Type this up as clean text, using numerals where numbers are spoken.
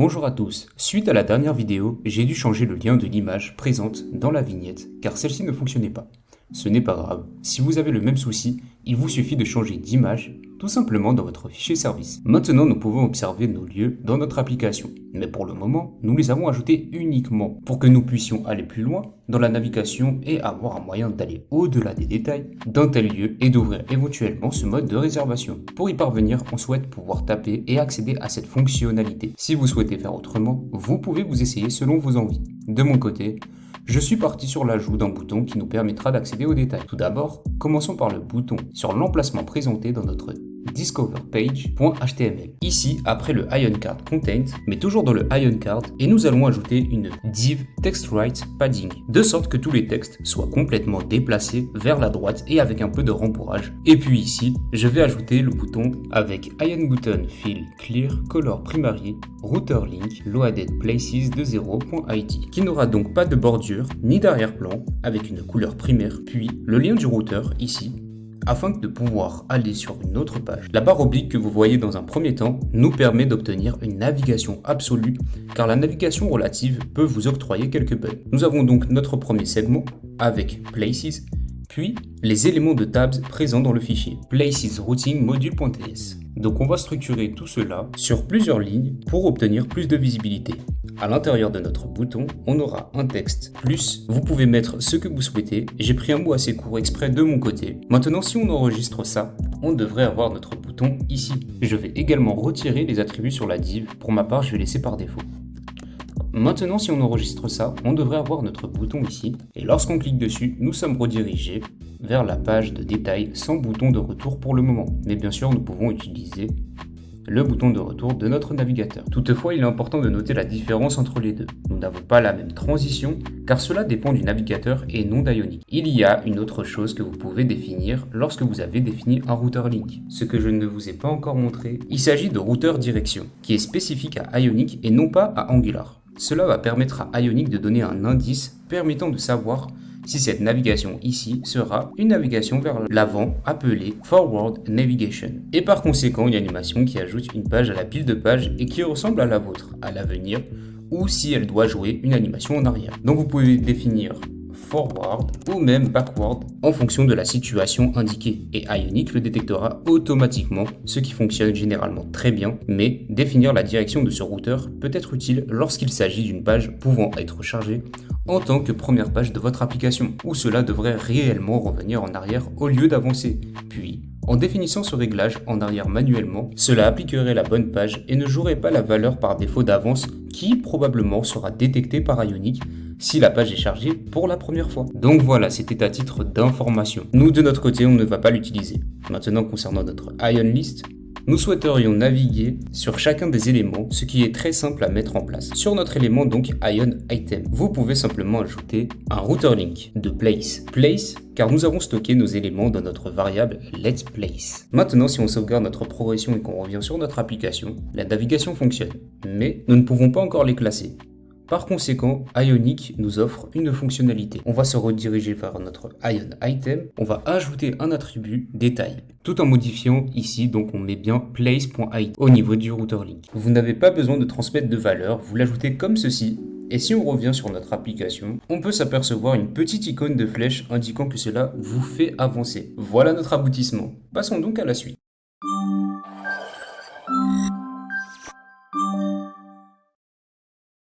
Bonjour à tous, suite à la dernière vidéo, j'ai dû changer le lien de l'image présente dans la vignette car celle-ci ne fonctionnait pas. Ce n'est pas grave, si vous avez le même souci, il vous suffit de changer d'image tout simplement dans votre fichier service. Maintenant, nous pouvons observer nos lieux dans notre application, mais pour le moment, nous les avons ajoutés uniquement pour que nous puissions aller plus loin dans la navigation et avoir un moyen d'aller au-delà des détails d'un tel lieu et d'ouvrir éventuellement ce mode de réservation. Pour y parvenir, on souhaite pouvoir taper et accéder à cette fonctionnalité. Si vous souhaitez faire autrement, vous pouvez vous essayer selon vos envies. De mon côté, je suis parti sur l'ajout d'un bouton qui nous permettra d'accéder aux détails. Tout d'abord, commençons par le bouton sur l'emplacement présenté dans notre discoverpage.html. Ici, après le Ion Card Content, mais toujours dans le Ion Card, et nous allons ajouter une div TextWrite Padding, de sorte que tous les textes soient complètement déplacés vers la droite et avec un peu de rembourrage. Et puis ici, je vais ajouter le bouton avec Ion Button Fill Clear Color Primary Router Link Loaded Places de 0.it, qui n'aura donc pas de bordure ni d'arrière-plan avec une couleur primaire, puis le lien du routeur ici, afin de pouvoir aller sur une autre page. La barre oblique que vous voyez dans un premier temps nous permet d'obtenir une navigation absolue, car la navigation relative peut vous octroyer quelques bugs. Nous avons donc notre premier segment avec Places, puis les éléments de tabs présents dans le fichier Places Routing Module.ts. Donc on va structurer tout cela sur plusieurs lignes pour obtenir plus de visibilité. À l'intérieur de notre bouton, on aura un texte plus, vous pouvez mettre ce que vous souhaitez. J'ai pris un mot assez court exprès de mon côté. Maintenant, si on enregistre ça, on devrait avoir notre bouton ici. Je vais également retirer les attributs sur la div. Pour ma part, je vais laisser par défaut. Maintenant, si on enregistre ça, on devrait avoir notre bouton ici. Et lorsqu'on clique dessus, nous sommes redirigés vers la page de détail sans bouton de retour pour le moment. Mais bien sûr, nous pouvons utiliser le bouton de retour de notre navigateur. Toutefois, il est important de noter la différence entre les deux. Nous n'avons pas la même transition, car cela dépend du navigateur et non d'Ionic. Il y a une autre chose que vous pouvez définir lorsque vous avez défini un router link. Ce que je ne vous ai pas encore montré, il s'agit de routeur direction, qui est spécifique à Ionic et non pas à Angular. Cela va permettre à Ionic de donner un indice permettant de savoir si cette navigation ici sera une navigation vers l'avant appelée Forward Navigation. Et par conséquent, une animation qui ajoute une page à la pile de pages et qui ressemble à la vôtre à l'avenir, ou si elle doit jouer une animation en arrière. Donc vous pouvez définir forward ou même backward en fonction de la situation indiquée et Ionic le détectera automatiquement, ce qui fonctionne généralement très bien, mais définir la direction de ce routeur peut être utile lorsqu'il s'agit d'une page pouvant être chargée en tant que première page de votre application, où cela devrait réellement revenir en arrière au lieu d'avancer. Puis, en définissant ce réglage en arrière manuellement, cela appliquerait la bonne page et ne jouerait pas la valeur par défaut d'avance qui probablement sera détectée par Ionic si la page est chargée pour la première fois. Donc voilà, c'était à titre d'information. Nous de notre côté, on ne va pas l'utiliser. Maintenant, concernant notre Ion List, nous souhaiterions naviguer sur chacun des éléments, ce qui est très simple à mettre en place. Sur notre élément donc Ion Item, vous pouvez simplement ajouter un router link de place. Place, car nous avons stocké nos éléments dans notre variable letPlace. Maintenant, si on sauvegarde notre progression et qu'on revient sur notre application, la navigation fonctionne, mais nous ne pouvons pas encore les classer. Par conséquent, Ionic nous offre une fonctionnalité. On va se rediriger vers notre Ion Item, on va ajouter un attribut détail, tout en modifiant ici, donc on met bien place.id au niveau du router link. Vous n'avez pas besoin de transmettre de valeur, vous l'ajoutez comme ceci. Et si on revient sur notre application, on peut s'apercevoir une petite icône de flèche indiquant que cela vous fait avancer. Voilà notre aboutissement. Passons donc à la suite.